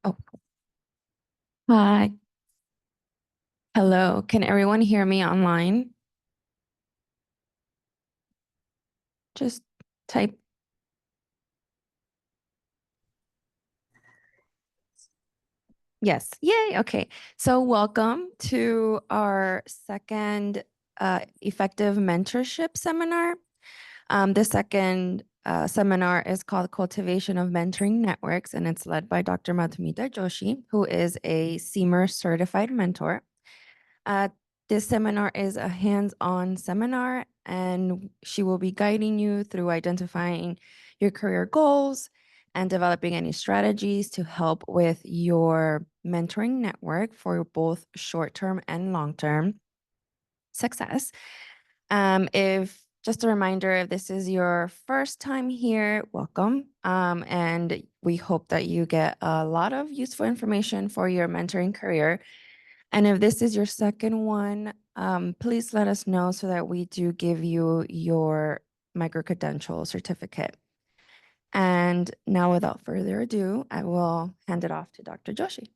Oh, hi. Hello. Can everyone hear me online? Just type. Yes. Yay. Okay. So welcome to our second effective mentorship seminar. The second seminar is called Cultivation of Mentoring Networks, and it's led by Dr. Madhumita Joshi, who is a CMER certified mentor. This seminar is a hands-on seminar, and she will be guiding you through identifying your career goals and developing any strategies to help with your mentoring network for both short-term and long-term success. If just a reminder, if this is your first time here, welcome. And we hope that you get a lot of useful information for your mentoring career. And if this is your second one, please let us know so that we do give you your micro-credential certificate. And now, without further ado, I will hand it off to Dr. Joshi.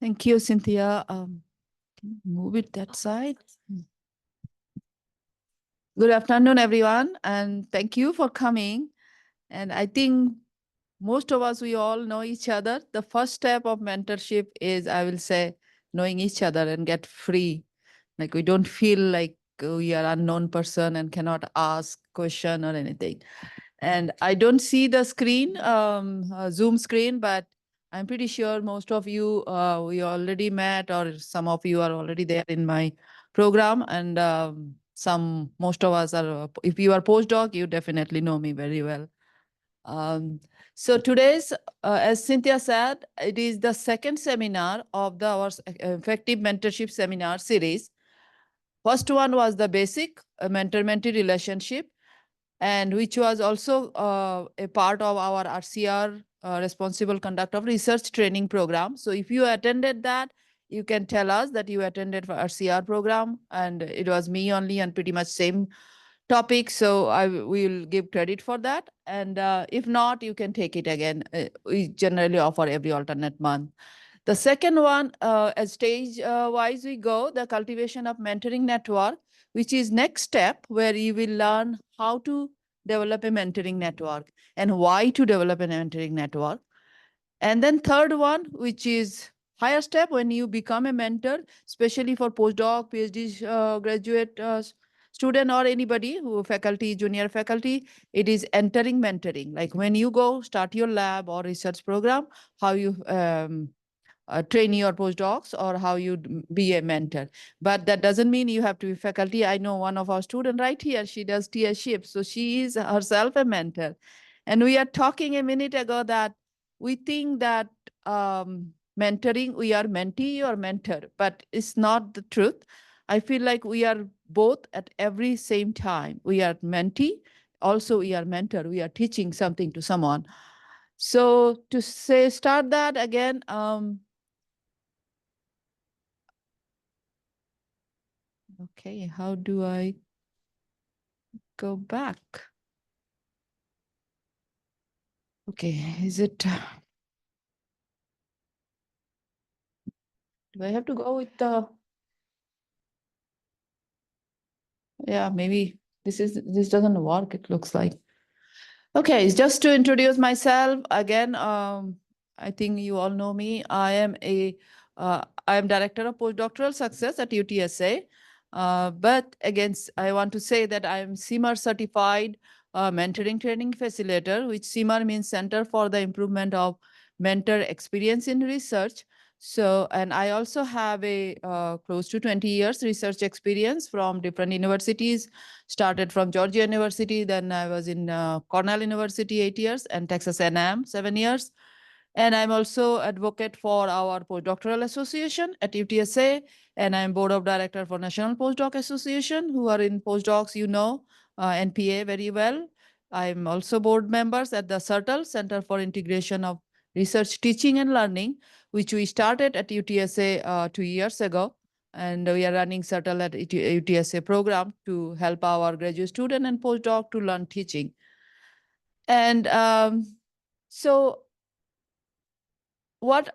Thank you, Cynthia. Can you move it that side? Good afternoon, everyone, and thank you for coming. And I think most of us, we all know each other. The first step of mentorship is, I will say, knowing each other and get free. Like we don't feel like we are unknown person and cannot ask question or anything. And I don't see the screen, Zoom screen, but I'm pretty sure most of you, we already met, or some of you are already there in my program. And most of us are, if you are postdoc, you definitely know me very well. So today's, as Cynthia said, it is the second seminar of our effective mentorship seminar series. First one was the basic mentor-mentee relationship, and which was also a part of our RCR, responsible conduct of research training program. So if you attended that, you can tell us that you attended for RCR program, and it was me only and pretty much same topic. So I will give credit for that. And if not, you can take it again. We generally offer every alternate month. The second one, as stage wise we go, the cultivation of mentoring network, which is next step where you will learn how to develop a mentoring network and why to develop a mentoring network. And then third one, which is higher step when you become a mentor, especially for postdoc, PhD graduate student or anybody who faculty, junior faculty, it is entering mentoring. Like when you go start your lab or research program, how you train your postdocs or how you be a mentor. But that doesn't mean you have to be faculty. I know one of our students right here, she does TAship. So she is herself a mentor. And we are talking a minute ago that we think that mentoring, we are mentee or mentor, but it's not the truth. I feel like we are both at every same time. We are mentee, also we are mentor. We are teaching something to someone. So to say, start that again, okay, how do I go back? Okay, is it, do I have to go with the, yeah, maybe this doesn't work, it looks like. Okay, just to introduce myself again, I think you all know me. I am Director of Postdoctoral Success at UTSA. But again, I want to say that I am CMER certified mentoring training facilitator, which CMER means Center for the Improvement of Mentor Experience in Research. So, and I also have a close to 20 years research experience from different universities. Started from Georgia University, then I was in Cornell University 8 years, and Texas A&M 7 years. And I'm also advocate for our postdoctoral association at UTSA, and I'm board of director for National Postdoc Association. Who are in postdocs, you know, NPA very well. I'm also board members at the CERTL, Center for Integration of Research, Teaching and Learning, which we started at UTSA 2 years ago. And we are running CERTL at UTSA program to help our graduate student and postdoc to learn teaching. And so what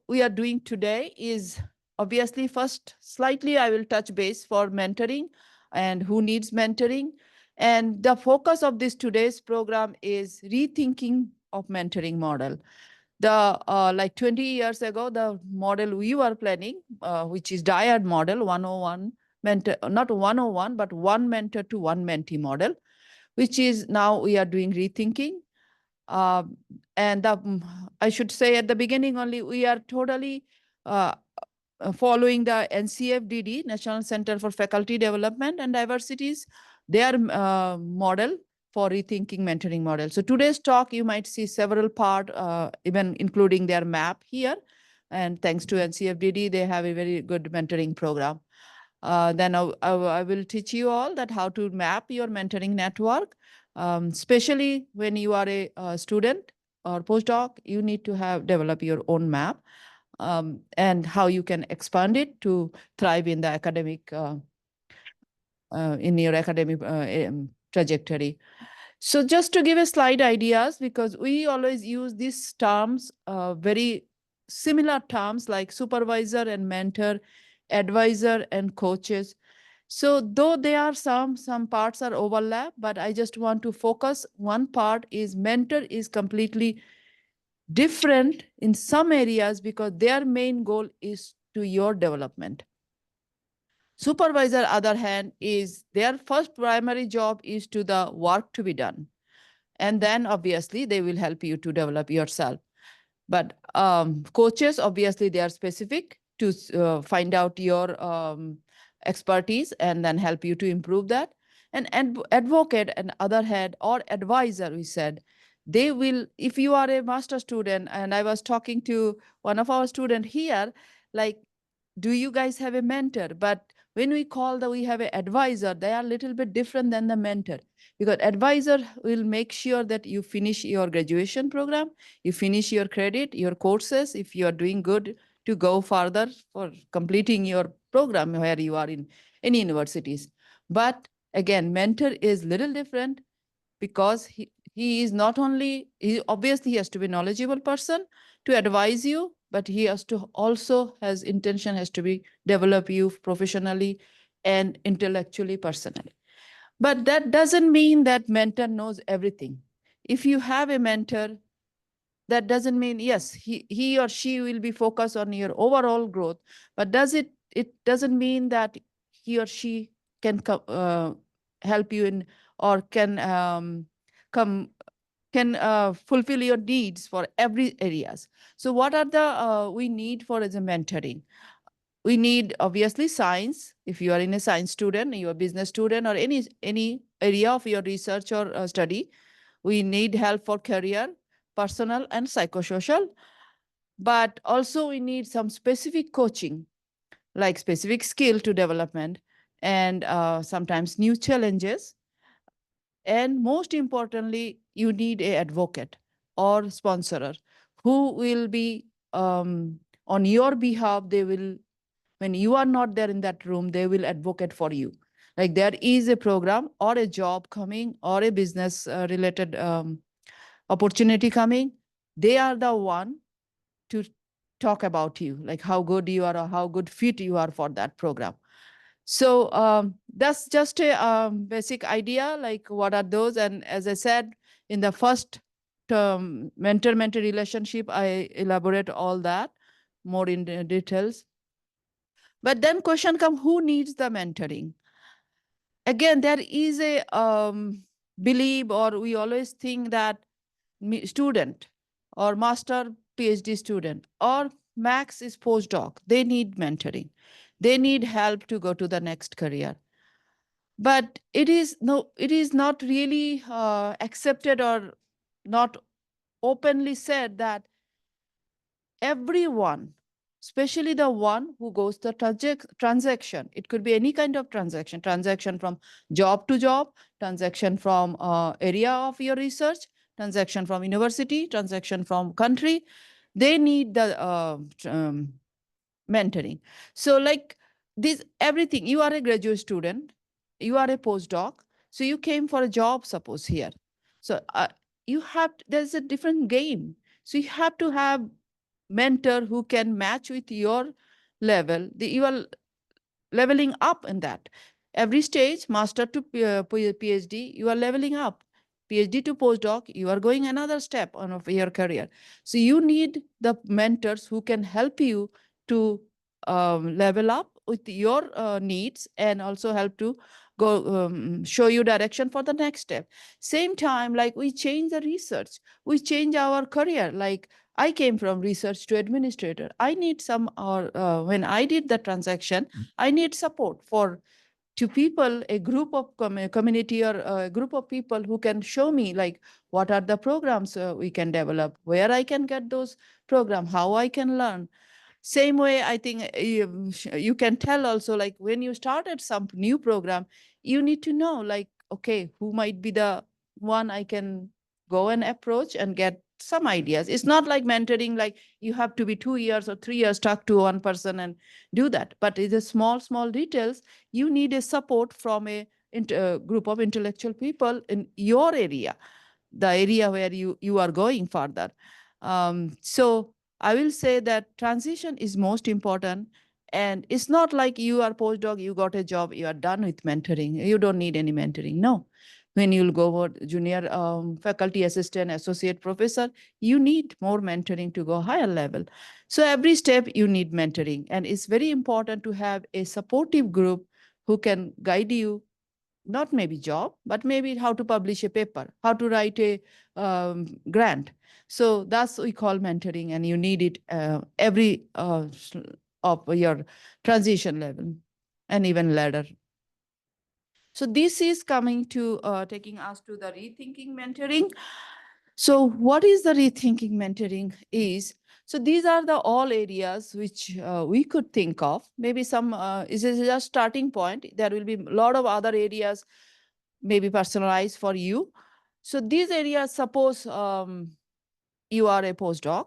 we are doing today is, obviously, first slightly I will touch base for mentoring and who needs mentoring. And the focus of this today's program is rethinking of mentoring model. The like 20 years ago, the model we were planning, which is dyad model 101 mentor, not 101, but one mentor to one mentee model, which is now we are doing rethinking. uh, and I should say at the beginning only, we are totally uh, following the NCFDD, National Center for Faculty Development and Diversities, their model for rethinking mentoring model. So today's talk, you might see several part, even including their map here. And thanks to NCFDD, they have a very good mentoring program. Then I will teach you all that how to map your mentoring network, especially when you are a student or postdoc. You need to have develop your own map, and how you can expand it to thrive in the academic in your academic trajectory. So just to give a slide ideas, because we always use these terms, very similar terms like supervisor and mentor, advisor and coaches. So though there are some parts are overlap, but I just want to focus one part is mentor is completely different in some areas because their main goal is to your development. Supervisor, other hand, is their first primary job is to the work to be done. And then obviously they will help you to develop yourself. But coaches, obviously, they are specific to find out your expertise and then help you to improve that. And advocate, on the other hand, or advisor, we said, they will, if you are a master student, and I was talking to one of our students here, like, do you guys have a mentor? But when we call that we have an advisor, they are a little bit different than the mentor, because advisor will make sure that you finish your graduation program, you finish your credit, your courses, if you are doing good to go further for completing your program where you are in any universities. But again, mentor is little different because he is not only, he obviously he has to be knowledgeable person to advise you, but he has to also has intention has to be develop you professionally and intellectually, personally. But that doesn't mean that mentor knows everything. If you have a mentor, that doesn't mean, yes, he or she will be focused on your overall growth, but it doesn't mean that he or she can help you in, or can come can fulfill your needs for every areas. So what are the we need for as a mentoring? We need obviously science. If you are in a science student, you are a business student, or any area of your research or study, we need help for career, personal and psychosocial. But also we need some specific coaching, like specific skill to development, and sometimes new challenges. And most importantly, you need a advocate or sponsorer who will be on your behalf. They will, when you are not there in that room, they will advocate for you. Like there is a program or a job coming or a business related opportunity coming, they are the one to talk about you, like how good you are or how good fit you are for that program. So that's just a basic idea, like what are those. And as I said, in the first term, mentor-mentee relationship, I elaborate all that more in the details. But then question come, who needs the mentoring? Again, there is a belief, or we always think that student or master PhD student or max is postdoc. They need mentoring. They need help to go to the next career. But it is not really accepted or not openly said that everyone, especially the one who goes the transaction, it could be any kind of transaction from job to job, transaction from area of your research, transaction from university, transaction from country, they need the mentoring. So like this, everything, you are a graduate student, you are a postdoc, so you came for a job, suppose here. So you have, there's a different game. So you have to have mentor who can match with your level. You are leveling up in that. Every stage, master to PhD, you are leveling up. PhD to postdoc, you are going another step on of your career. So you need the mentors who can help you to level up with your needs and also help to go show you direction for the next step. Same time, like we change the research, we change our career. Like I came from research to administrator. I need some, or when I did the transaction, I need support for to people, a group of community or a group of people who can show me like what are the programs we can develop, where I can get those programs, how I can learn. Same way, I think you can tell also, like when you started some new program, you need to know like, okay, who might be the one I can go and approach and get some ideas. It's not like mentoring, like you have to be 2 years or 3 years stuck to one person and do that. But it's a small details. You need a support from a group of intellectual people in your area, the area where you are going further. So I will say that transition is most important. And it's not like you are postdoc, you got a job, you are done with mentoring. You don't need any mentoring. No. When you'll go for junior faculty assistant, associate professor, you need more mentoring to go higher level. So every step you need mentoring. And it's very important to have a supportive group who can guide you, not maybe job, but maybe how to publish a paper, how to write a grant. So that's what we call mentoring, and you need it every of your transition level and even ladder. So this is coming to taking us to the rethinking mentoring. So what is the rethinking mentoring is? So these are the all areas which we could think of. Maybe some is just starting point. There will be a lot of other areas maybe personalized for you. So these areas, suppose you are a postdoc,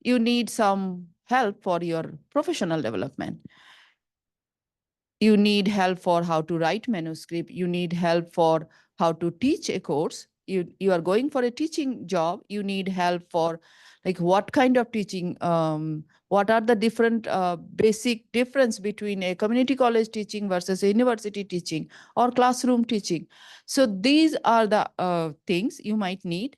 you need some help for your professional development. You need help for how to write manuscript. You need help for how to teach a course. You are going for a teaching job. You need help for like what kind of teaching, what are the different basic difference between a community college teaching versus a university teaching or classroom teaching. So these are the things you might need.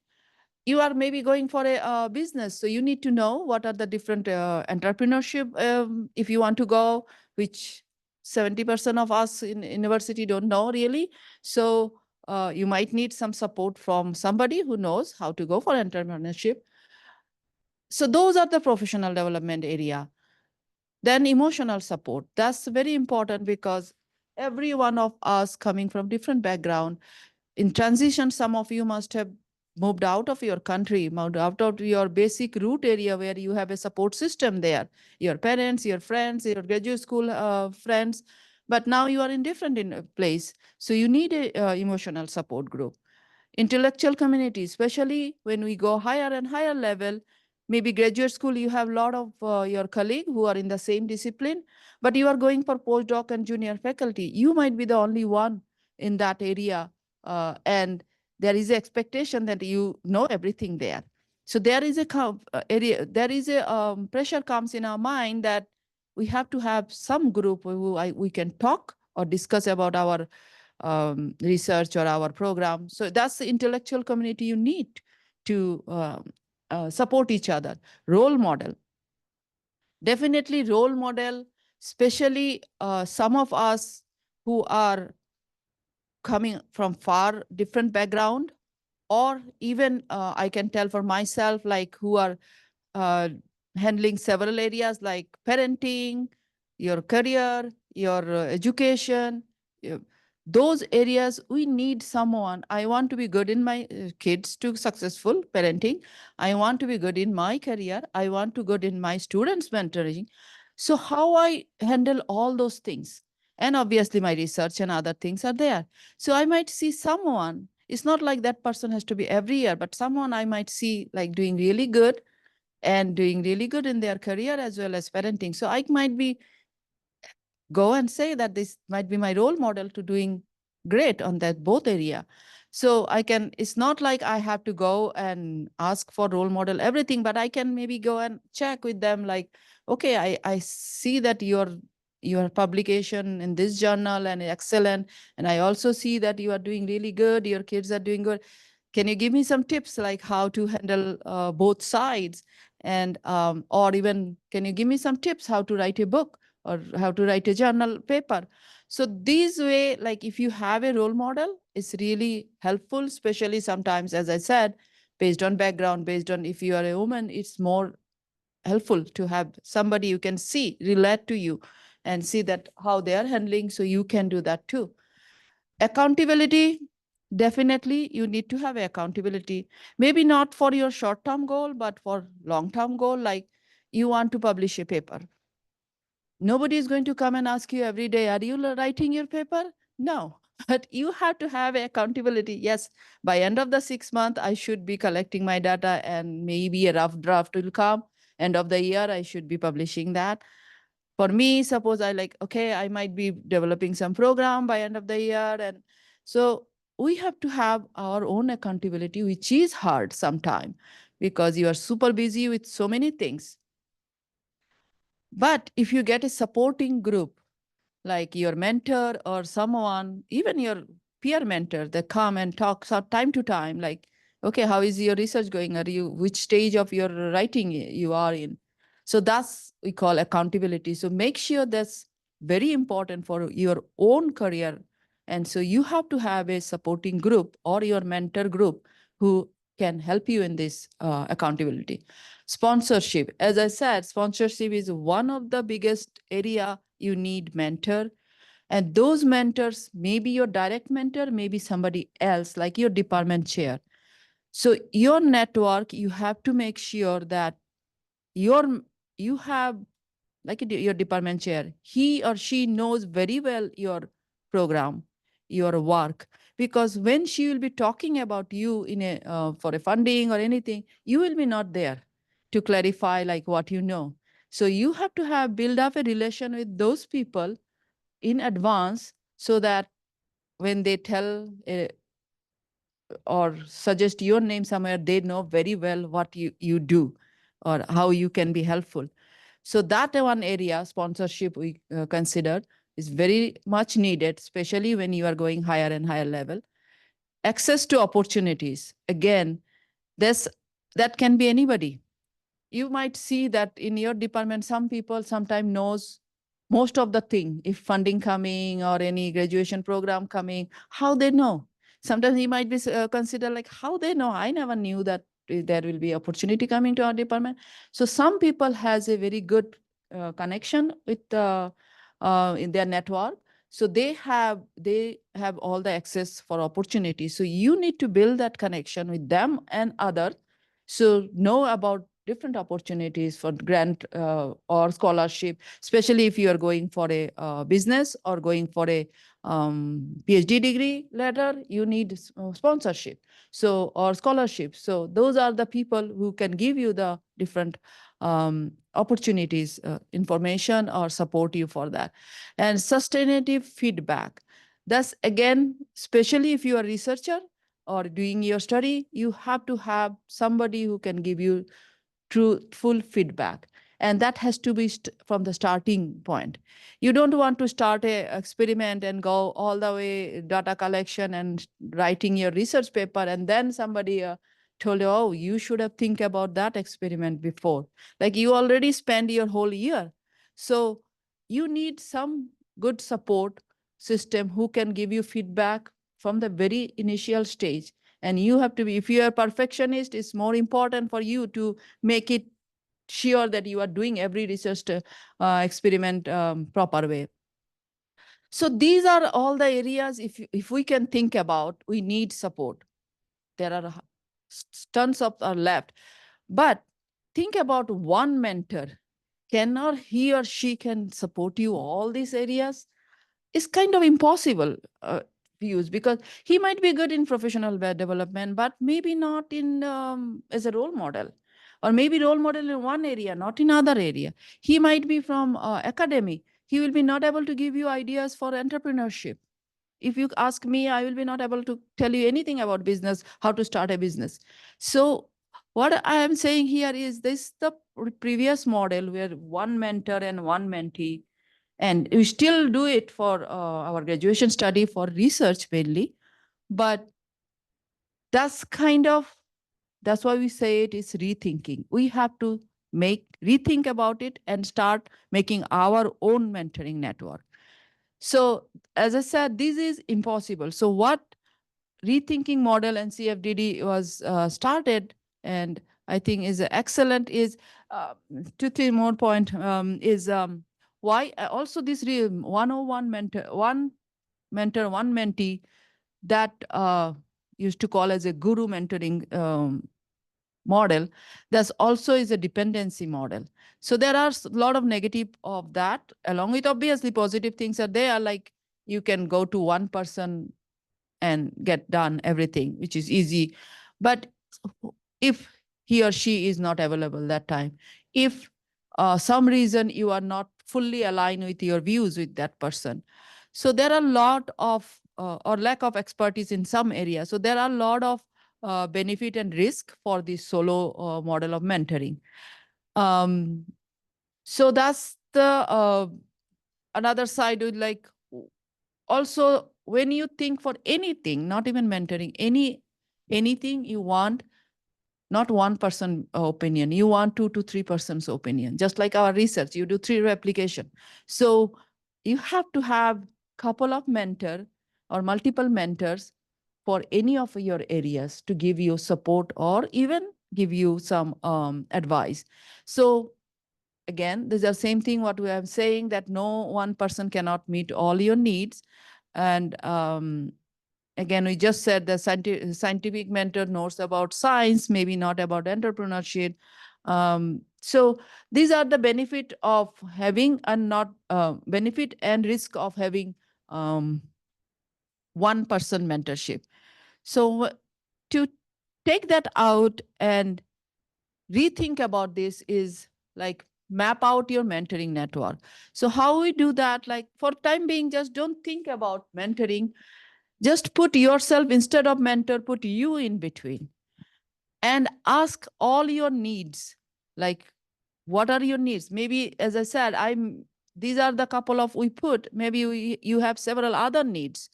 You are maybe going for a business, so you need to know what are the different entrepreneurship, if you want to go, which 70% of us in university don't know really. So you might need some support from somebody who knows how to go for entrepreneurship. So those are the professional development area. Then emotional support, that's very important, because every one of us coming from different background, in transition, some of you must have moved out of your country, moved out of your basic root area where you have a support system there, your parents, your friends, your graduate school friends. But now you are in different place. So you need a emotional support group. Intellectual community, especially when we go higher and higher level, maybe graduate school, you have a lot of your colleague who are in the same discipline, but you are going for postdoc and junior faculty. You might be the only one in that area, and there is an expectation that you know everything there. So there is a area, there is a pressure comes in our mind that we have to have some group who we can talk or discuss about our research or our program. So that's the intellectual community you need to support each other. Role model. Definitely role model, especially some of us who are coming from far different background, or even I can tell for myself, like who are handling several areas like parenting, your career, your education, uh, those areas we need someone. I want to be good in my kids to successful parenting. I want to be good in my career. I want to good in my students mentoring. So how I handle all those things? And obviously my research and other things are there. So I might see someone, it's not like that person has to be every year, but someone I might see like doing really good and doing really good in their career as well as parenting. So I might be go and say that this might be my role model to doing great on that both area. So I can, it's not like I have to go and ask for role model everything, but I can maybe go and check with them like, okay, I see that your publication in this journal and excellent, and I also see that you are doing really good, your kids are doing good. Can you give me some tips like how to handle both sides? And or even can you give me some tips how to write a book or how to write a journal paper? So this way, like if you have a role model, it's really helpful, especially sometimes, as I said, based on background, based on if you are a woman, it's more helpful to have somebody you can see, relate to you, and see that how they are handling, so you can do that too. Accountability, definitely you need to have accountability. Maybe not for your short term goal, but for long term goal, like you want to publish a paper. Nobody is going to come and ask you every day, are you writing your paper? No. But you have to have accountability. Yes, by end of the 6 month, I should be collecting my data and maybe a rough draft will come. End of the year, I should be publishing that. For me, suppose I like, okay, I might be developing some program by end of the year. And so we have to have our own accountability, which is hard sometimes because you are super busy with so many things. But if you get a supporting group, like your mentor or someone, even your peer mentor that come and talk so time to time, like, okay, how is your research going? Are you, which stage of your writing you are in? So that's we call accountability. So make sure that's very important for your own career. And so you have to have a supporting group or your mentor group who can help you in this accountability. Sponsorship, as I said, sponsorship is one of the biggest area you need mentor. And those mentors, maybe your direct mentor, maybe somebody else like your department chair. So your network, you have to make sure that your you have like your department chair, he or she knows very well your program, your work, because when she will be talking about you in a for a funding or anything, you will be not there to clarify like what you know. So you have to have build up a relation with those people in advance so that when they tell or suggest your name somewhere, they know very well what you do or how you can be helpful. So that one area, sponsorship, we consider is very much needed, especially when you are going higher and higher level. Access to opportunities. Again, this that can be anybody. You might see that in your department, some people sometimes knows most of the thing. If funding coming or any graduation program coming, how they know? Sometimes he might be considered like how they know. I never knew that there will be opportunity coming to our department. So some people has a very good connection with in their network. So they have all the access for opportunity. So you need to build that connection with them and others. So know about different opportunities for grant or scholarship, especially if you are going for a business or going for a PhD degree later, you need sponsorship. So, or scholarship. So those are the people who can give you the different opportunities, information or support you for that. And sustainative feedback. That's again, especially if you are a researcher or doing your study, you have to have somebody who can give you truthful feedback. And that has to be from the starting point. You don't want to start a experiment and go all the way data collection and writing your research paper, and then somebody told you, oh, you should have think about that experiment before. Like you already spend your whole year. So you need some good support system who can give you feedback from the very initial stage. And you have to be, if you are perfectionist, it's more important for you to make it sure that you are doing every research experiment proper way. So these are all the areas, if we can think about, we need support. There are tons of are left. But think about one mentor. Can or he or she can support you all these areas? It's kind of impossible views, because he might be good in professional development, but maybe not in as a role model, or maybe role model in one area, not in other area. He might be from academy. He will be not able to give you ideas for entrepreneurship. If you ask me, I will be not able to tell you anything about business, how to start a business. So what I am saying here is this, the previous model where one mentor and one mentee, and we still do it for our graduation study for research mainly, but that's kind of, that's why we say it is rethinking. We have to rethink about it and start making our own mentoring network. So as I said, this is impossible. So what rethinking model and CFDD was started, and I think is excellent, is uh, 2 3 more point, is why also this 101 mentor, one mentee, that used to call as a guru mentoring model. There's also is a dependency model. So there are a lot of negative of that, along with obviously positive things are there, like you can go to one person and get done everything, which is easy. But if he or she is not available that time, if some reason you are not fully aligned with your views with that person, so there are a lot of or lack of expertise in some areas, so there are a lot of benefit and risk for this solo model of mentoring. um, so that's the another side with, like, also when you think for anything, not even mentoring, anything you want, not one person opinion, you want 2 to 3 persons opinion, just like our research, you do 3 replication. So you have to have couple of mentor or multiple mentors for any of your areas to give you support or even give you some advice. So again, this is the same thing what we are saying, that no one person cannot meet all your needs. And again, we just said the scientific mentor knows about science, maybe not about entrepreneurship. So these are the benefit of having, and not benefit and risk of having one person mentorship. So to take that out and rethink about this is like map out your mentoring network. So how we do that, like for time being, just don't think about mentoring. Just put yourself, instead of mentor, put you in between and ask all your needs. Like, what are your needs? Maybe, as I said, these are the couple of we put. Maybe you have several other needs.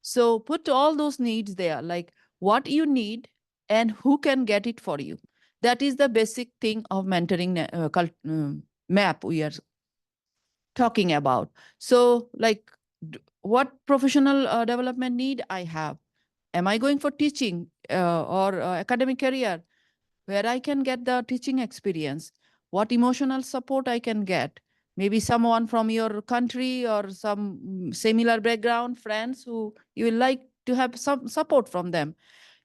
So put all those needs there, like what you need and who can get it for you. That is the basic thing of mentoring map we are talking about. So, like, what professional development need I have? Am I going for teaching or academic career where I can get the teaching experience? What emotional support I can get? Maybe someone from your country or some similar background, friends who you will like to have some support from them.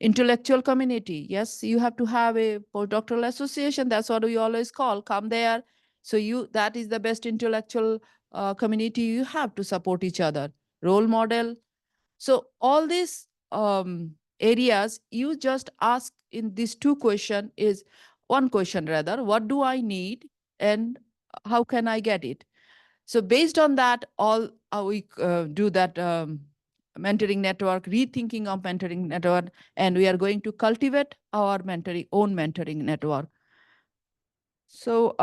Intellectual community. Yes, you have to have a postdoctoral association. That's what we always call. Come there. So that is the best intellectual community you have to support each other. Role model. So all these areas you just ask in these 2 question is one question rather, what do I need and how can I get it? So based on that, all we do that mentoring network, rethinking of mentoring network, and we are going to cultivate our own mentoring network. So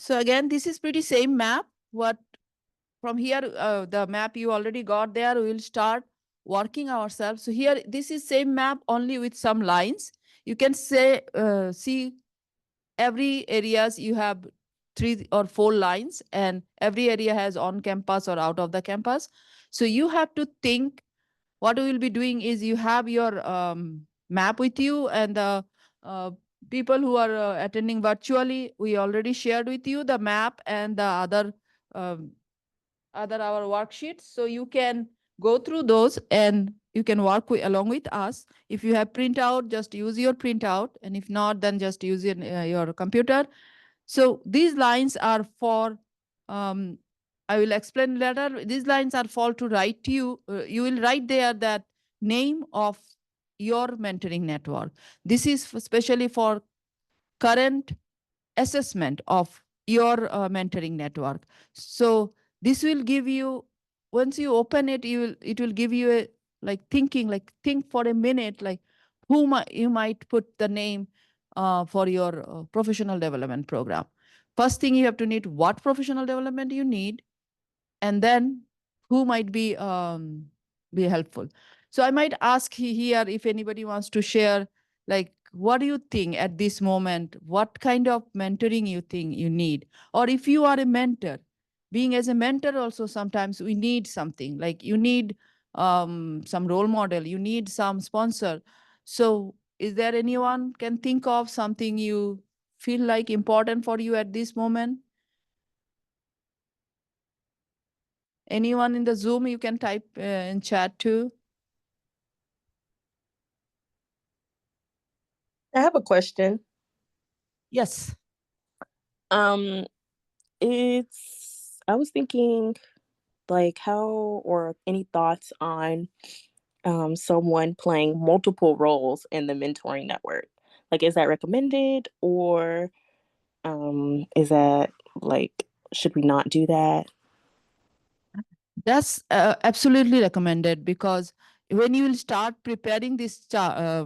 again, this is pretty same map. What from here, the map you already got there, we will start working ourselves. So here, this is same map only with some lines. You can say, see every areas you have 3 or 4 lines, and every area has on campus or out of the campus. So you have to think what we will be doing is you have your map with you and the uh, people who are attending virtually, we already shared with you the map and the um, other our worksheets. So you can go through those and you can work along with us. If you have printout, just use your printout. And if not, then just use your computer. So these lines are for, I will explain later. These lines are for to write to you. You will write there that name of your mentoring network. This is especially for current assessment of your mentoring network. So this will give you, once you open it, it will give you a think for a minute, like you might put the name for your professional development program. First thing you have to need what professional development you need, and then who might be helpful. So I might ask here if anybody wants to share, like, what do you think at this moment, what kind of mentoring you think you need, or if you are a mentor, being as a mentor also sometimes we need something, like you need some role model, you need some sponsor. So is there anyone can think of something you feel like important for you at this moment? Anyone in the Zoom, you can type in chat too. I have a question. Yes. Um, I was thinking like how or any thoughts on someone playing multiple roles in the mentoring network? Like, is that recommended or is that like, should we not do that? That's absolutely recommended, because when you will start preparing this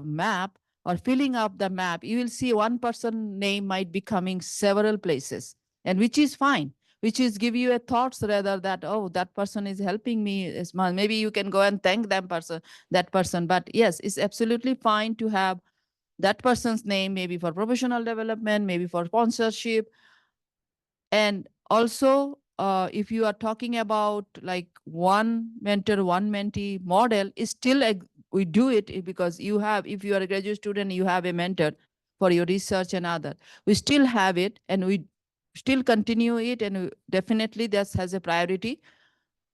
map or filling up the map, you will see one person name might be coming several places, and which is fine, which is give you a thoughts rather that, oh, that person is helping me. Maybe you can go and thank that person. But yes, it's absolutely fine to have that person's name, maybe for professional development, maybe for sponsorship. And also, if you are talking about like one mentor, one mentee model, is still we do it because if you are a graduate student, you have a mentor for your research and other. We still have it, and we still continue it, and definitely this has a priority.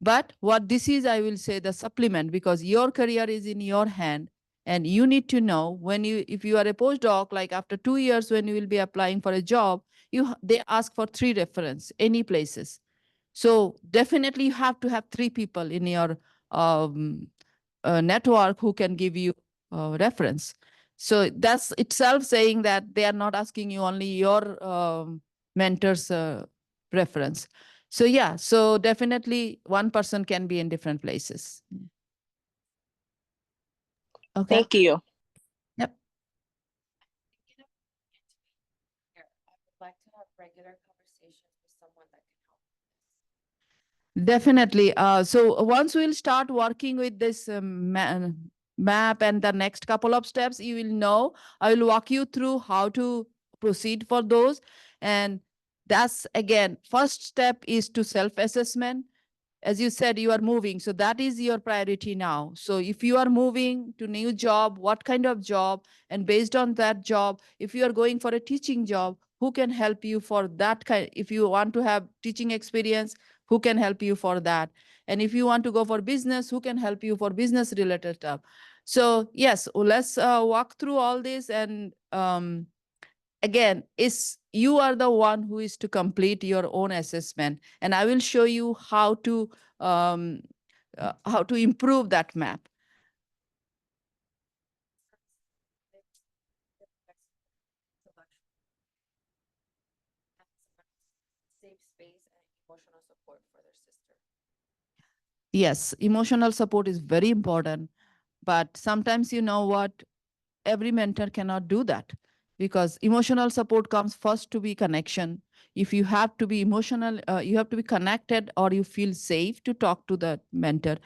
But what this is, I will say the supplement, because your career is in your hand, and you need to know when if you are a postdoc, like after 2 years, when you will be applying for a job, they ask for 3 reference, any places. So definitely you have to have 3 people in your um, network who can give you reference. So that's itself saying that they are not asking you only your mentor's reference. So yeah, so definitely one person can be in different places. Okay. Thank you. Yep. Definitely. So once we'll start working with this map and the next couple of steps, you will know. I will walk you through how to proceed for those. And that's again, first step is to self-assessment. As you said, you are moving, so that is your priority now. So if you are moving to new job, what kind of job, and based on that job, if you are going for a teaching job, who can help you for that kind? If you want to have teaching experience, who can help you for that? And if you want to go for business, who can help you for business related stuff? So yes, let's walk through all this. And again, is you are the one who is to complete your own assessment, and I will show you um, how to improve that map. Yes, emotional support is very important, but sometimes, you know what, every mentor cannot do that, because emotional support comes first to be connection. If you have to be emotional, you have to be connected, or you feel safe to talk to the mentor.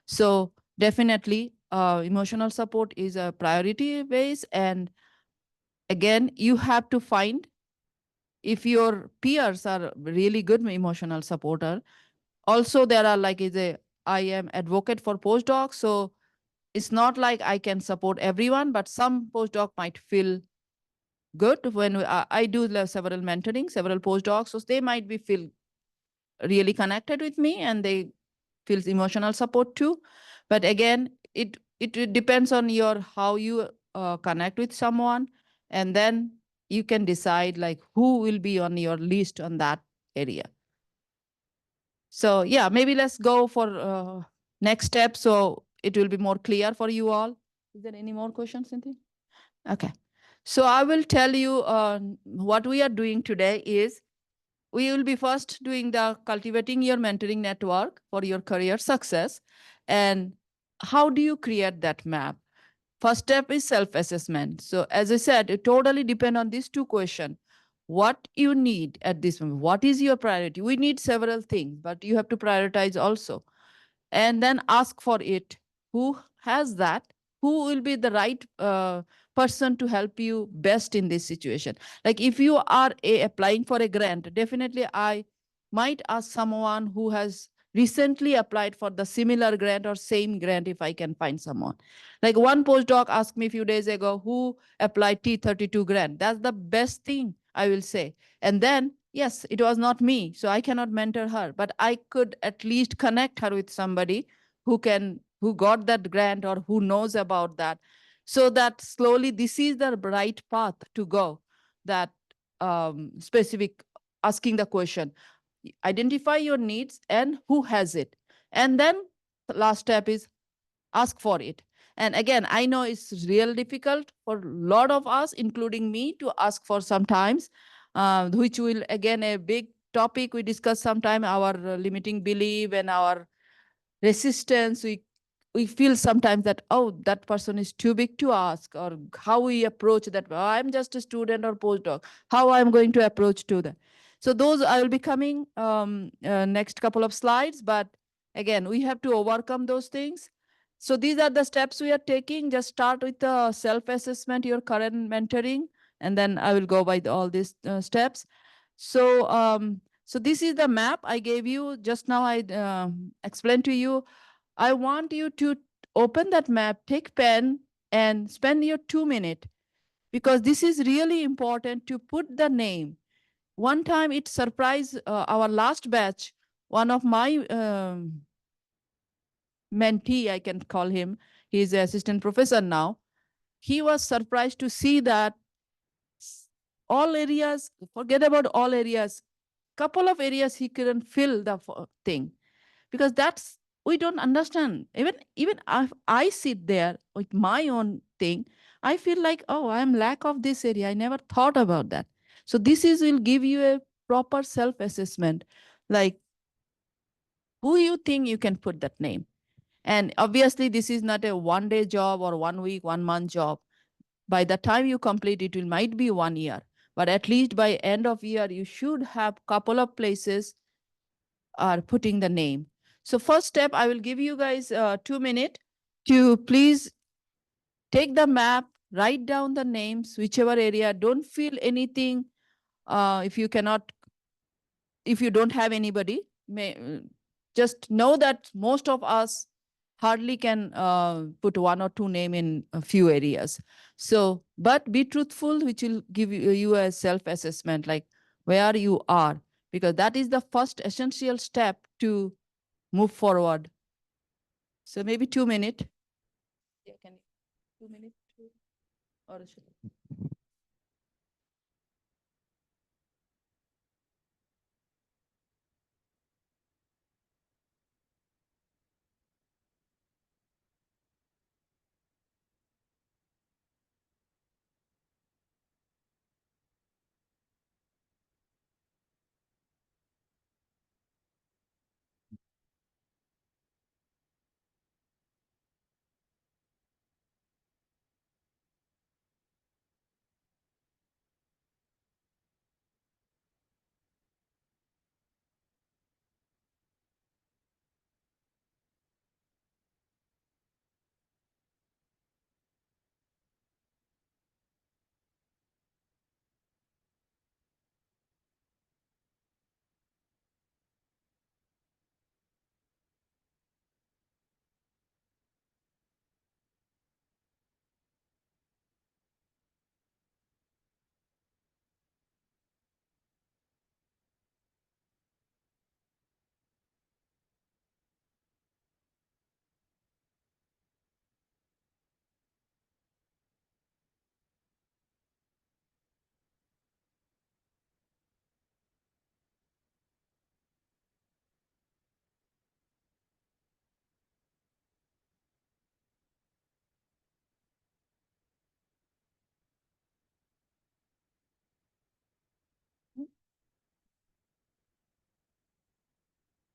So definitely emotional support is a priority base. And again, you have to find, if your peers are really good emotional supporter. Also there are, like, I am advocate for postdocs, so it's not like I can support everyone, but some postdoc might feel good when I do several mentoring, several postdocs, so they might be feel really connected with me and they feel emotional support too. But again, it depends on your how you connect with someone, and then you can decide like who will be on your list on that area. So yeah, maybe let's go for next step so it will be more clear for you all. Is there any more questions, Cynthia? Okay. So I will tell you what we are doing today is we will be first doing the cultivating your mentoring network for your career success. And how do you create that map? First step is self-assessment. So as I said, it totally depends on these two questions. What you need at this moment, what is your priority? We need several things, but you have to prioritize also, and then ask for it. Who has that? Who will be the right person to help you best in this situation? Like if you are applying for a grant, definitely I might ask someone who has recently applied for the similar grant or same grant if I can find someone. Like one postdoc asked me a few days ago who applied T32 grant. That's the best thing I will say. And then, yes, it was not me, so I cannot mentor her, but I could at least connect her with somebody who got that grant or who knows about that, so that slowly this is the right path to go. That specific asking the question, identify your needs and who has it, and then the last step is ask for it. And again, I know it's real difficult for a lot of us, including me, to ask for sometimes, which will again a big topic we discuss sometime, our limiting belief and our resistance. We feel sometimes that, oh, that person is too big to ask, or how we approach that. "Oh, I'm just a student or postdoc, how I'm going to approach to that." So those I will be coming next couple of slides, but again, we have to overcome those things. So these are the steps we are taking. Just start with the self-assessment, your current mentoring, and then I will go by all these steps. So this is the map I gave you just now. I explained to you. I want you to open that map, take pen, and spend your 2 minutes, because this is really important to put the name. One time it surprised our last batch. One of my mentee, I can call him, he's an assistant professor now. He was surprised to see that all areas, forget about all areas, couple of areas he couldn't fill the thing, because that's we don't understand. Even if I sit there with my own thing, I feel like, oh, I'm lack of this area, I never thought about that. So this is will give you a proper self assessment, like who you think you can put that name. And obviously this is not a 1 day job or 1 week 1 month job. By the time you complete it, it might be 1 year, but at least by end of year you should have couple of places are putting the name. So first step, I will give you guys 2 minutes to please take the map, write down the names, whichever area. Don't feel anything if you cannot, if you don't have anybody. Just know that most of us hardly can put one or two name in a few areas. So, but be truthful, which will give you a self-assessment, like where you are, because that is the first essential step to move forward. So maybe 2 minutes. Yeah, can you 2 minutes or should I?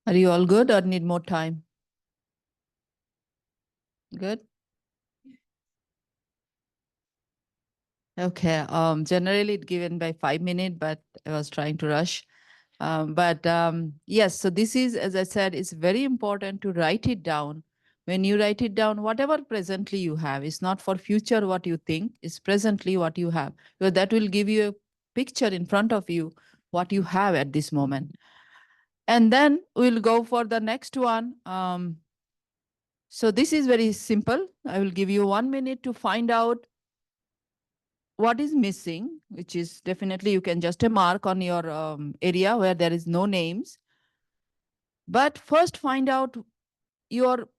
Are you all good or need more time? Good. Okay. Generally it given by 5 minutes, but I was trying to rush. Yes, so this is, as I said, it's very important to write it down. When you write it down, whatever presently you have, it's not for future what you think, it's presently what you have. Because that will give you a picture in front of you, what you have at this moment. And then we'll go for the next one. So this is very simple. I will give you 1 minute to find out what is missing, which is definitely you can just a mark on your area where there is no names. But first find out your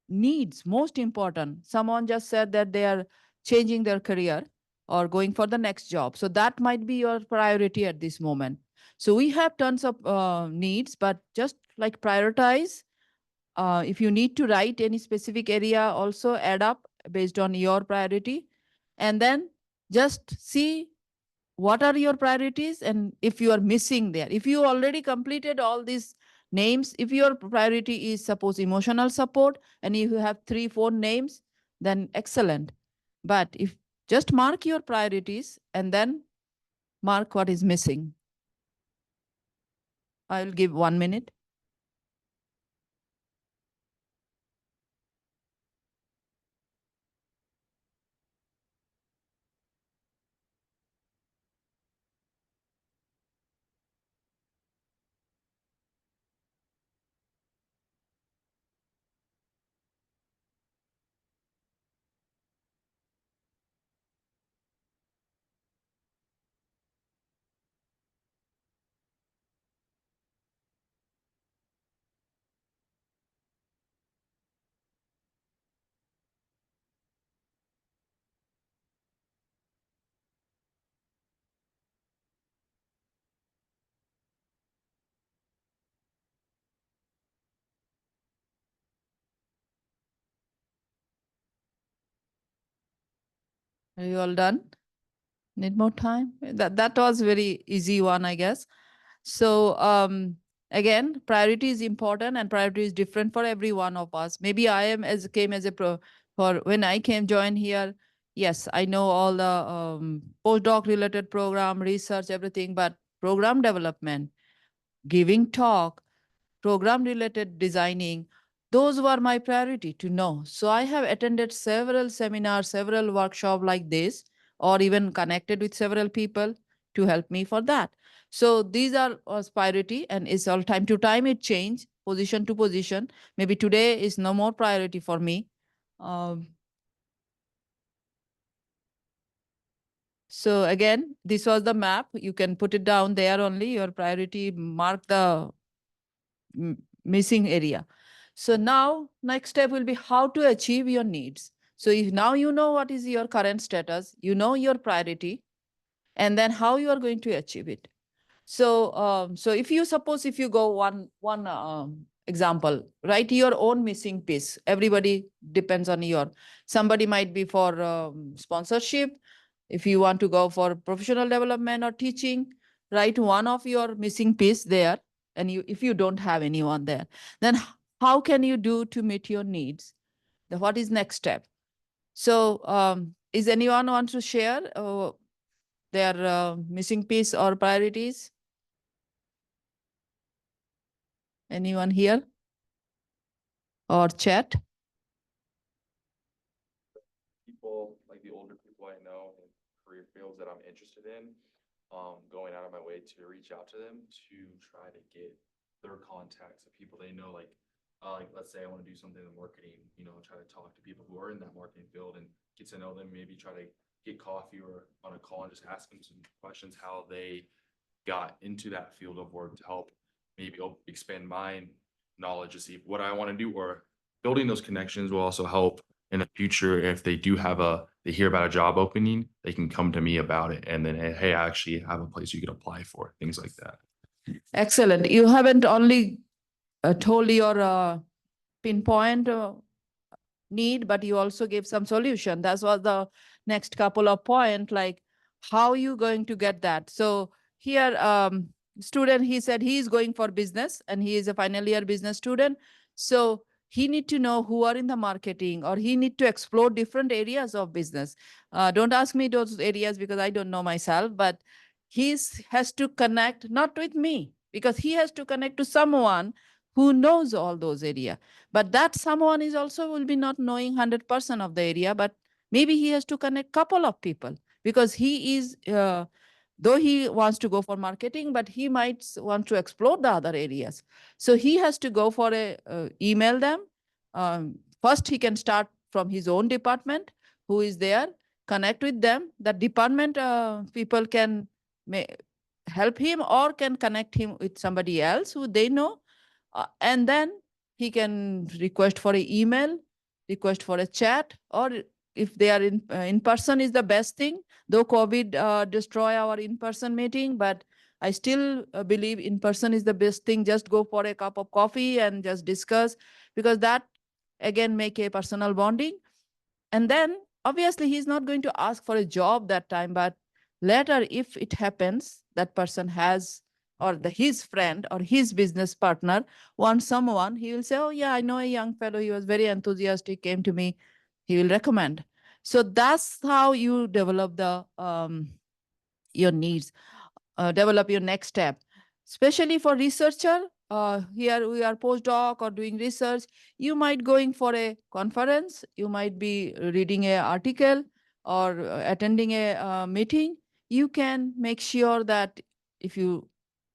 needs, most important. Someone just said that they are changing their career or going for the next job. So that might be your priority at this moment. So we have tons of needs, but just like prioritize. If you need to write any specific area, also add up based on your priority. And then just see what are your priorities and if you are missing there. If you already completed all these names, if your priority is suppose emotional support and if you have 3 4 names, then excellent. But if just mark your priorities and then mark what is missing. I will give 1 minute. Are you all done? Need more time? That was very easy one, I guess. So again, priority is important and priority is different for every one of us. Maybe I am as came as a pro for when I came join here. Yes, I know all the postdoc related program, research, everything, but program development, giving talk, program related designing, those were my priority to know. So I have attended several seminars, several workshops like this, or even connected with several people to help me for that. So these are was priority, and it's all time to time it change position to position. Maybe today is no more priority for me. Um, so again, this was the map. You can put it down there only. Your priority, mark the missing area. So now next step will be how to achieve your needs. So if now you know what is your current status, you know your priority, and then how you are going to achieve it. So if you suppose if you go one example, write your own missing piece. Everybody depends on your. Somebody might be for sponsorship. If you want to go for professional development or teaching, write one of your missing piece there. And you, if you don't have anyone there, then how can you do to meet your needs? What is next step? So is anyone want to share their missing piece or priorities? Anyone here? Or chat? People, like the older people I know in career fields that I'm interested in, going out of my way to reach out to them to try to get their contacts of people they know, like let's say I want to do something in marketing, try to talk to people who are in that marketing field and get to know them, maybe try to get coffee or on a call and just ask them some questions how they got into that field of work to help maybe expand my knowledge to see what I want to do, or building those connections will also help in the future. If they do have they hear about a job opening, they can come to me about it. And then, hey, I actually have a place you could apply for, things like that. Excellent. You haven't only told your pinpoint need, but you also gave some solution. That was the next couple of point, like how you going to get that. So here, student, he said he is going for business and he is a final year business student. So he need to know who are in the marketing, or he need to explore different areas of business. Don't ask me those areas because I don't know myself, but has to connect not with me, because he has to connect to someone who knows all those area. But that someone is also will be not knowing 100% of the area, but maybe he has to connect couple of people, because he is though he wants to go for marketing, but he might want to explore the other areas. So he has to go for a email them. First, he can start from his own department, who is there, connect with them. The department people can help him or can connect him with somebody else who they know. And then he can request for an email, request for a chat, or if they are in person is the best thing. Though COVID destroy our in-person meeting, but I still believe in person is the best thing. Just go for a cup of coffee and just discuss, because that again make a personal bonding. And then obviously he's not going to ask for a job that time, but later if it happens that person has, or his friend or his business partner wants someone, he will say, oh yeah, I know a young fellow, he was very enthusiastic, came to me, he will recommend. So that's how you develop the your needs, develop your next step. Especially for researcher, here we are postdoc or doing research, you might going for a conference, you might be reading a article or attending a meeting. You can make sure that if you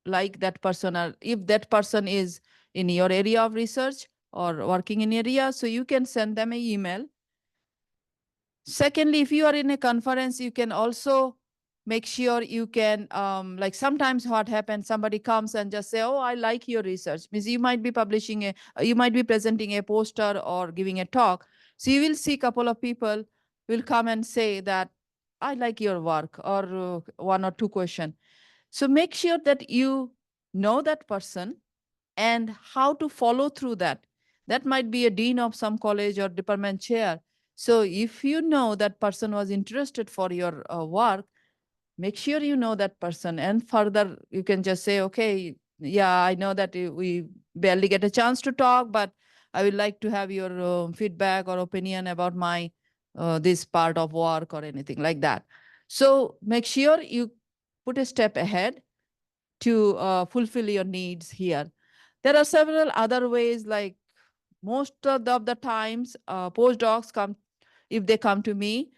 like that person, or if that person is in your area of research or working in area, so you can send them an email. Secondly, if you are in a conference, you can also make sure you can, like sometimes what happens, somebody comes and just say, oh, I like your research. Means you might be publishing you might be presenting a poster or giving a talk. So you will see a couple of people will come and say that, I like your work, or one or two question. So make sure that you know that person and how to follow through that. That might be a dean of some college or department chair. So if you know that person was interested for your work, make sure you know that person. And further, you can just say, okay, yeah, I know that we barely get a chance to talk, but I would like to have your feedback or opinion about my this part of work or anything like that. So make sure you put a step ahead to fulfill your needs here. There are several other ways, like most of the times, postdocs come, if they come to me,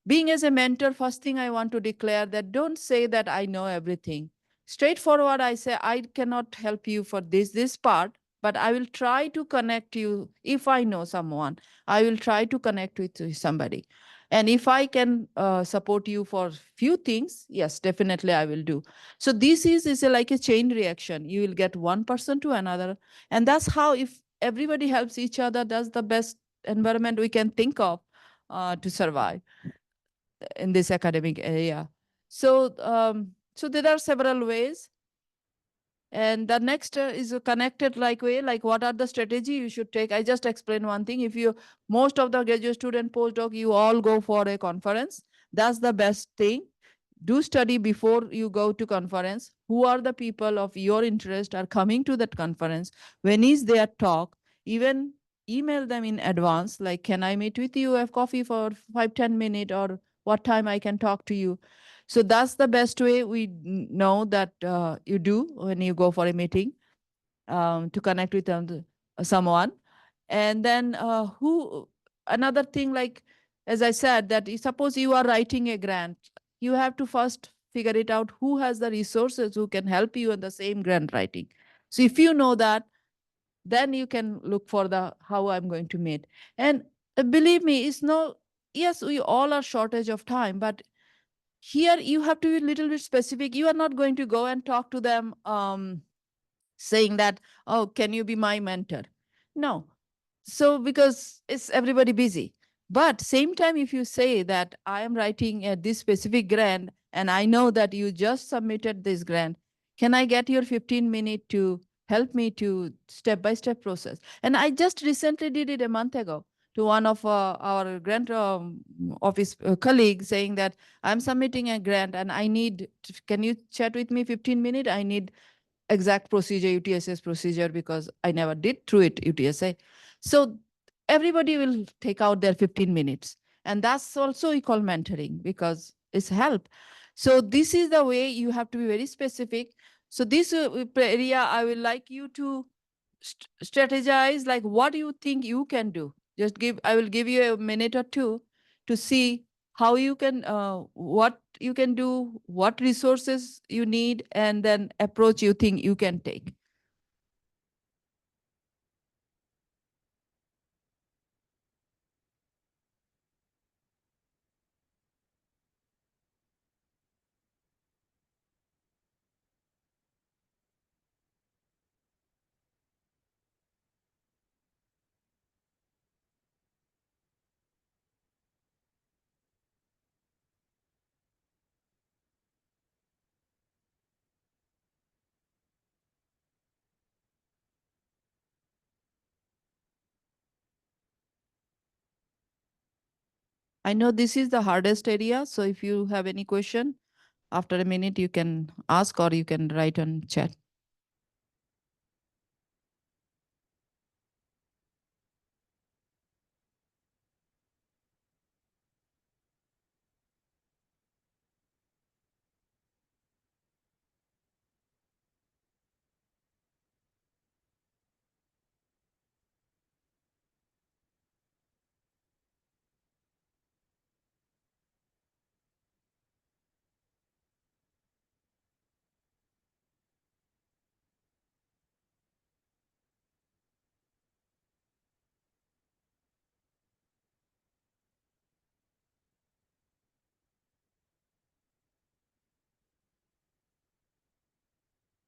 being as a mentor, first thing I want to declare that don't say that I know everything. Straightforward, I say, I cannot help you for this part, but I will try to connect you. If I know someone, I will try to connect with somebody. And if I can support you for few things, yes, definitely I will do. So this is like a chain reaction. You will get one person to another. And that's how, if everybody helps each other, that's the best environment we can think of to survive in this academic area. So there are several ways. And the next is a connected like way, like what are the strategy you should take. I just explain one thing. If you, most of the graduate student, postdoc, you all go for a conference, that's the best thing. Do study before you go to conference. Who are the people of your interest are coming to that conference? When is their talk? Even email them in advance, like, can I meet with you, have coffee for 5-10 minutes, or what time I can talk to you? So that's the best way we know that you do when you go for a meeting, to connect with someone. And then another thing, like, as I said, that suppose you are writing a grant, you have to first figure it out who has the resources who can help you in the same grant writing. So if you know that, then you can look for the how I'm going to meet. And believe me, it's no, yes, we all are shortage of time, but here you have to be a little bit specific. You are not going to go and talk to them saying that, oh, can you be my mentor? No. So because it's everybody busy. But same time, if you say that I am writing this specific grant and I know that you just submitted this grant, can I get your 15 minutes to help me to step-by-step process? And I just recently did it a month ago to one of our grant office colleagues saying that I'm submitting a grant and I need, can you chat with me 15 minutes? I need exact procedure, UTSS procedure, because I never did through it, UTSA. So everybody will take out their 15 minutes. And that's also we call mentoring because it's help. So this is the way you have to be very specific. So this area, I would like you to strategize like what you think you can do. Just give, I will give you a minute or two to see how you can, what you can do, what resources you need, and then approach you think you can take. I know this is the hardest area. So if you have any question, after a minute, you can ask or you can write on chat.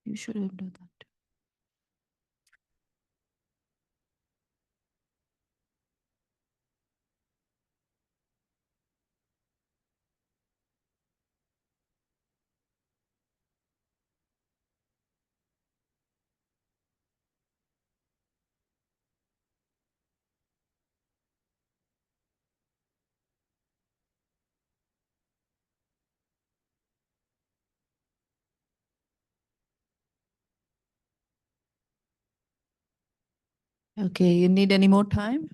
You should have done that. Okay, you need any more time?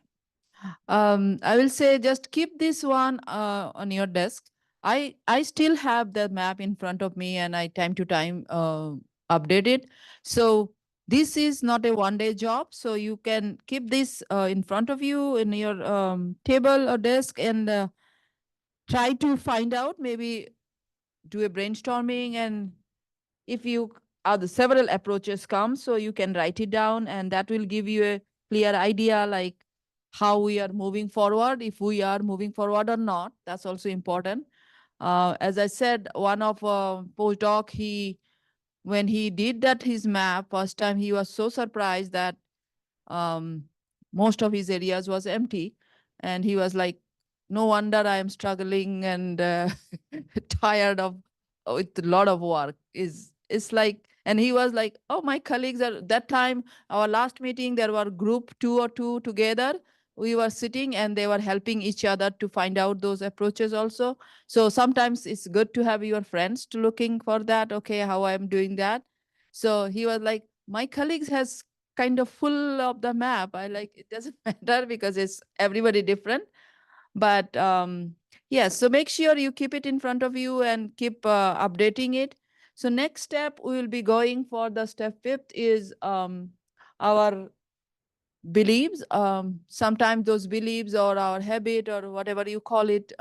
I will say just keep this one on your desk. I still have the map in front of me and I time to time update it. So this is not a one-day job. So you can keep this in front of you in your table or desk and try to find out, maybe do a brainstorming, and if you are the several approaches come, so you can write it down and that will give you a clear idea like how we are moving forward, if we are moving forward or not. That's also important. As I said, one of postdoc, he, when he did that his map first time, he was so surprised that um, most of his areas was empty, and he was like, no wonder I am struggling and tired of with a lot of work. Is it's like, and he was like, oh, my colleagues are, that time our last meeting there were group two or two together, we were sitting and they were helping each other to find out those approaches also. So sometimes it's good to have your friends to looking for that, okay, how I'm doing that. So he was like, my colleagues has kind of full of the map. I like, it doesn't matter because it's everybody different. But yes, so make sure you keep it in front of you and keep updating it. So next step, we will be going for the step 5th is our beliefs. Sometimes those beliefs or our habit or whatever you call it,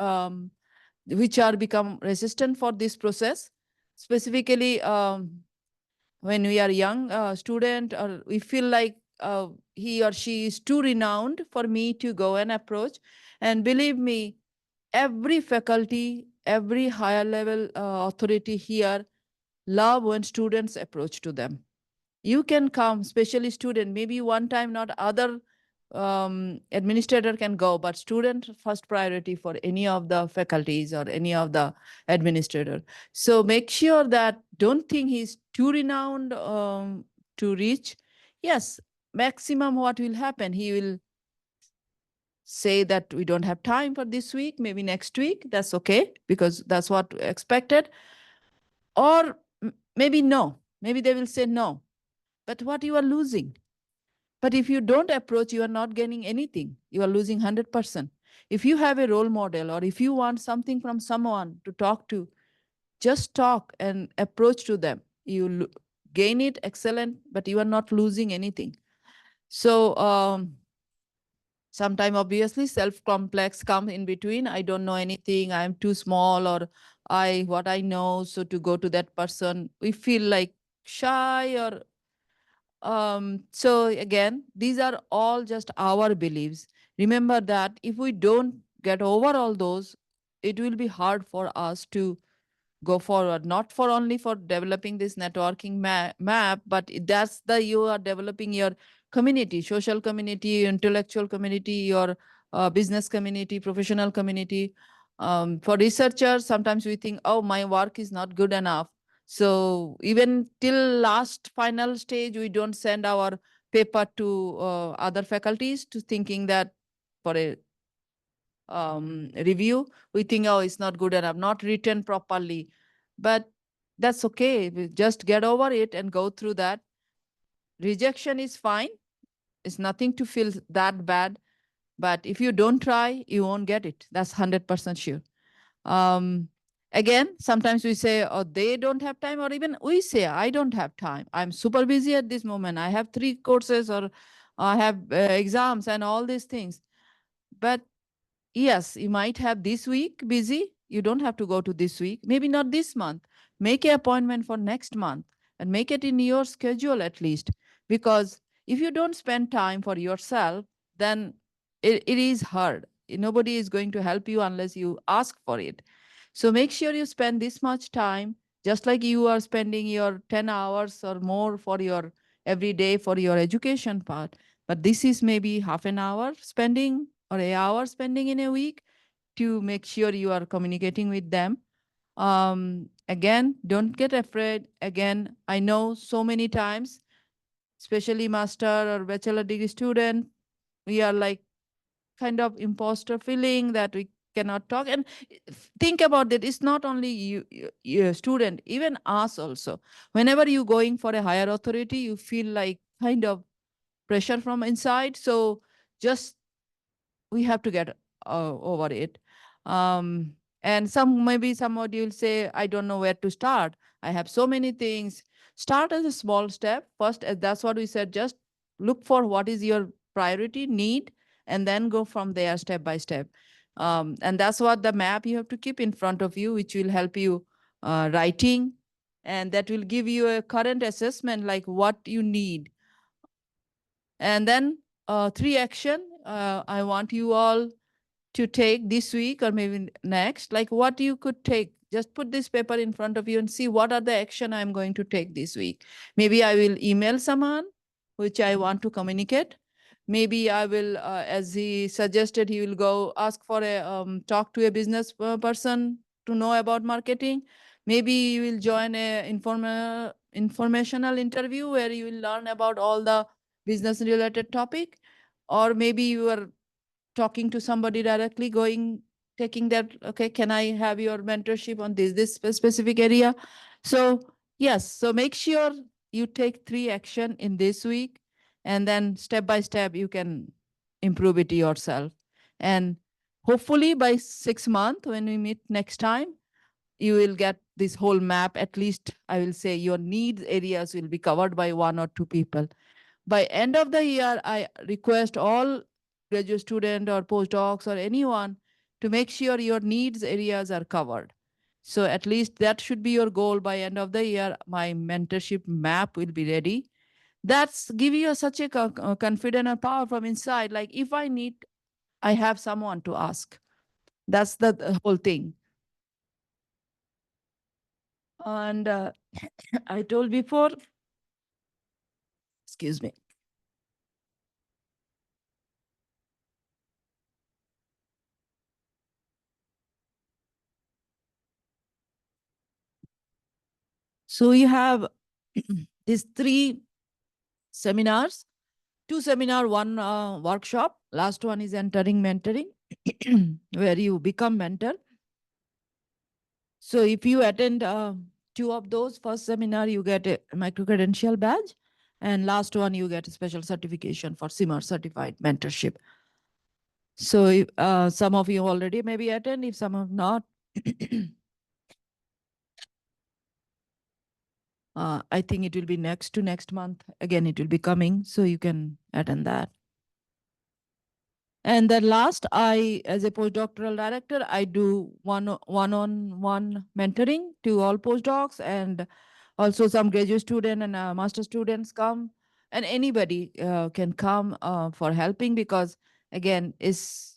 which are become resistant for this process. Specifically, when we are young student, or we feel like he or she is too renowned for me to go and approach. And believe me, every faculty, every higher level authority here love when students approach to them. You can come, especially student, maybe one time, not other administrator can go, but student first priority for any of the faculties or any of the administrator. So make sure that don't think he's too renowned to reach. Yes, maximum what will happen, he will say that we don't have time for this week, maybe next week, that's okay, because that's what expected. Or maybe no, maybe they will say no. But what you are losing? But if you don't approach, you are not gaining anything. You are losing 100%. If you have a role model, or if you want something from someone to talk to, just talk and approach to them. You gain it, excellent, but you are not losing anything. So sometime obviously self-complex come in between. I don't know anything, I'm too small, or what I know, so to go to that person, we feel like shy, or so again, these are all just our beliefs. Remember that if we don't get over all those, it will be hard for us to go forward, not for only for developing this networking map, but that's the you are developing your community, social community, intellectual community, your business community, professional community. For researchers, sometimes we think, oh, my work is not good enough, so even till last final stage we don't send our paper to other faculties, to thinking that for a review, we think, oh, it's not good enough, not written properly. But that's okay. We just get over it and go through that. Rejection is fine. It's nothing to feel that bad. But if you don't try, you won't get it. That's 100% sure. Um, Again, sometimes we say, oh, they don't have time, or even we say, I don't have time. I'm super busy at this moment. I have 3 courses, or I have exams and all these things. But yes, you might have this week busy. You don't have to go to this week, maybe not this month. Make an appointment for next month and make it in your schedule at least. Because if you don't spend time for yourself, then it is hard. Nobody is going to help you unless you ask for it. So make sure you spend this much time, just like you are spending your 10 hours or more for your every day for your education part. But this is maybe half an hour spending, or an hour spending in a week, to make sure you are communicating with them. Again, don't get afraid. Again, I know so many times, especially master or bachelor degree student, we are like kind of imposter feeling that we cannot talk. And think about that, it's not only you student, even us also. Whenever you going for a higher authority, you feel like kind of pressure from inside. So just we have to get over it. Um, and maybe somebody will say, I don't know where to start. I have so many things. Start as a small step. First, that's what we said, just look for what is your priority, need, and then go from there step by step. And that's what the map you have to keep in front of you, which will help you writing. And that will give you a current assessment, like what you need. And then 3 action I want you all to take this week or maybe next, like what you could take. Just put this paper in front of you and see what are the action I'm going to take this week. Maybe I will email someone which I want to communicate. Maybe I will, as he suggested, he will go ask for a talk to a business person to know about marketing. Maybe you will join a informational interview where you will learn about all the business related topic. Or maybe you are talking to somebody directly, going, taking that, okay, can I have your mentorship on this specific area? So yes, so make sure you take 3 action in this week, and then step by step you can improve it yourself. And hopefully by 6 months, when we meet next time, you will get this whole map. At least I will say your needs areas will be covered by 1 or 2 people. By end of the year, I request all graduate student or postdocs or anyone to make sure your needs areas are covered. So at least that should be your goal. By end of the year, my mentorship map will be ready. That's give you such a confidence and power from inside. Like if I need, I have someone to ask. That's the whole thing. And I told before, excuse me. So you have these 3 seminars, 2 seminar, 1 workshop. Last one is entering mentoring, where you become mentor. So if you attend two of those, first seminar, you get a micro-credential badge. And last one, you get a special certification for SIMR certified mentorship. So if, some of you already maybe attend, if some have not, I think it will be next to next month. Again, it will be coming, so you can attend that. And then last, I, as a postdoctoral director, I do one-on-one mentoring to all postdocs, and also some graduate student and master students come, and anybody can come for helping, because again, it's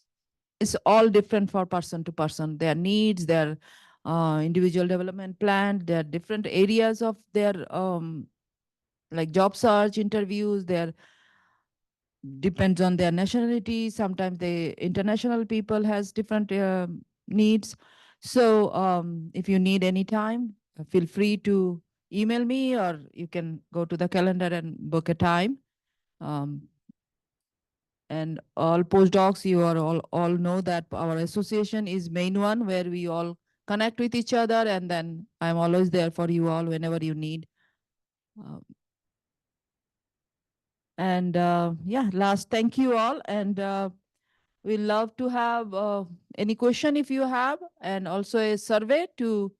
all different for person to person. Their needs, their individual development plan, their different areas of their like job search, interviews, their depends on their nationality. Sometimes the international people has different needs. So if you need any time, feel free to email me, or you can go to the calendar and book a time. Um, and all postdocs, you are all know that our association is main one, where we all connect with each other, and then I'm always there for you all whenever you need. Um, and yeah, last, thank you all, and we love to have any question if you have, and also a survey to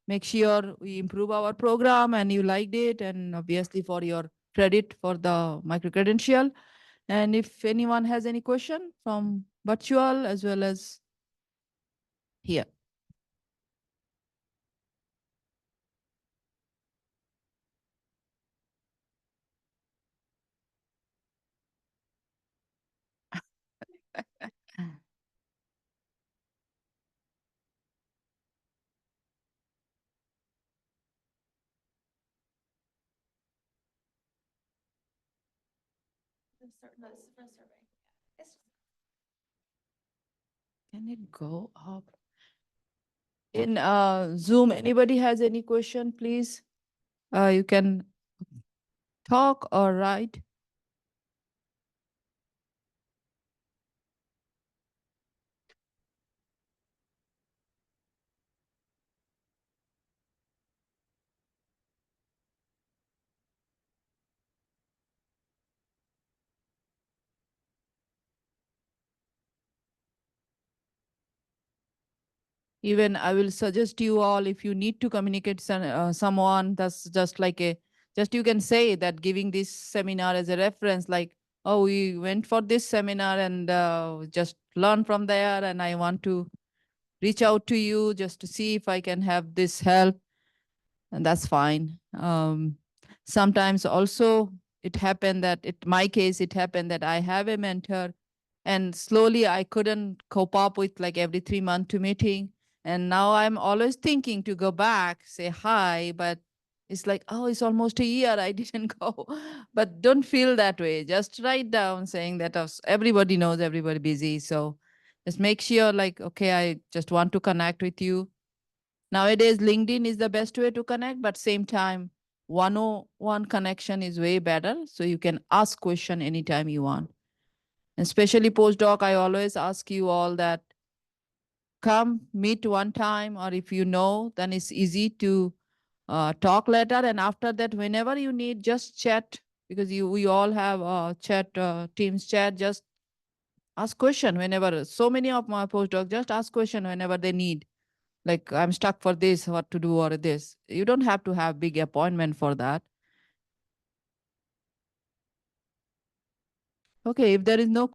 make sure we improve our program and you liked it, and obviously for your credit for the micro credential. And if anyone has any question from virtual as well as here. Can it go up? In Zoom, anybody has any question, please? You can talk or write. Even I will suggest you all, if you need to communicate someone, that's just like a, just you can say that giving this seminar as a reference, like, oh, we went for this seminar and just learn from there, and I want to reach out to you just to see if I can have this help, and that's fine. Sometimes also it happened that, it my case, it happened that I have a mentor, and slowly I couldn't cope up with like every 3 month to meeting, and now I'm always thinking to go back, say hi, but it's like, oh, it's almost a year I didn't go. But don't feel that way, just write down saying that everybody knows everybody busy, so just make sure like, okay, I just want to connect with you. Nowadays, LinkedIn is the best way to connect, but same time, one-on-one connection is way better. So you can ask question anytime you want. And especially postdoc, I always ask you all that come meet one time, or if you know, then it's easy to talk later. And after that, whenever you need, just chat, because we all have chat, Teams chat, just ask question whenever. So many of my postdocs just ask question whenever they need, like, I'm stuck for this, what to do, or this. You don't have to have big appointment for that. Okay, if there is no